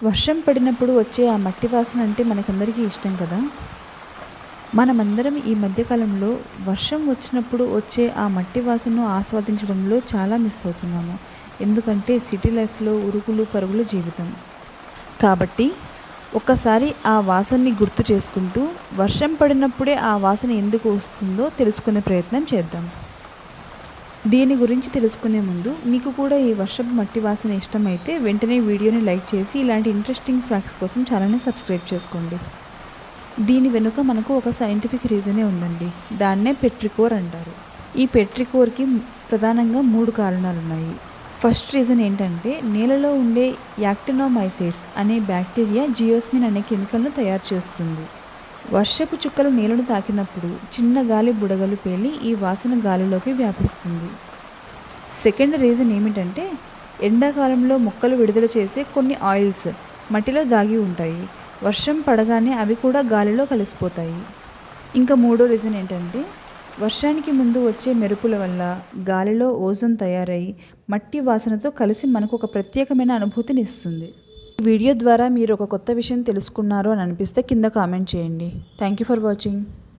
వర్షం పడినప్పుడు వచ్చే ఆ మట్టి వాసన అంటే మనకందరికీ ఇష్టం కదా. మనమందరం ఈ మధ్యకాలంలో వర్షం వచ్చినప్పుడు వచ్చే ఆ మట్టి వాసనను ఆస్వాదించడంలో చాలా మిస్ అవుతున్నాము. ఎందుకంటే సిటీ లైఫ్‌లో ఉరుకులు పరుగుల జీవితం. కాబట్టి ఒక్కసారి ఆ వాసనని గుర్తు చేసుకుంటూ వర్షం పడినప్పుడే ఆ వాసన ఎందుకు వస్తుందో తెలుసుకునే ప్రయత్నం చేద్దాం. దీని గురించి తెలుసుకునే ముందు మీకు కూడా ఈ వర్షపు మట్టి వాసన ఇష్టమైతే వెంటనే వీడియోని లైక్ చేసి ఇలాంటి ఇంట్రెస్టింగ్ ఫ్యాక్ట్స్ కోసం ఛానల్ని సబ్స్క్రైబ్ చేసుకోండి. దీని వెనుక మనకు ఒక సైంటిఫిక్ రీజనే ఉందండి. దాన్నే పెట్రికోర్ అంటారు. ఈ పెట్రికోర్‌కి ప్రధానంగా 3 కారణాలున్నాయి. ఫస్ట్ రీజన్ ఏంటంటే నేలలో ఉండే యాక్టినోమైసెట్స్ అనే బ్యాక్టీరియా జియోస్మిన్ అనే కెమికల్‌ను తయారు చేస్తుంది. వర్షపు చుక్కలు నేలను తాకినప్పుడు చిన్న గాలి బుడగలు పేలి ఈ వాసన గాలిలోకి వ్యాపిస్తుంది. సెకండ్ రీజన్ ఏమిటంటే ఎండాకాలంలో మొక్కలు విడుదల చేసే కొన్ని ఆయిల్స్ మట్టిలో దాగి ఉంటాయి. వర్షం పడగానే అవి కూడా గాలిలో కలిసిపోతాయి. ఇంకా మూడో రీజన్ ఏంటంటే వర్షానికి ముందు వచ్చే మెరుపుల వల్ల గాలిలో ఓజోన్ తయారై మట్టి వాసనతో కలిసి మనకు ఒక ప్రత్యేకమైన అనుభూతిని ఇస్తుంది. ఈ వీడియో ద్వారా మీరు ఒక కొత్త విషయం తెలుసుకున్నారు అని అనిపిస్తే కింద కామెంట్ చేయండి. Thank you for watching.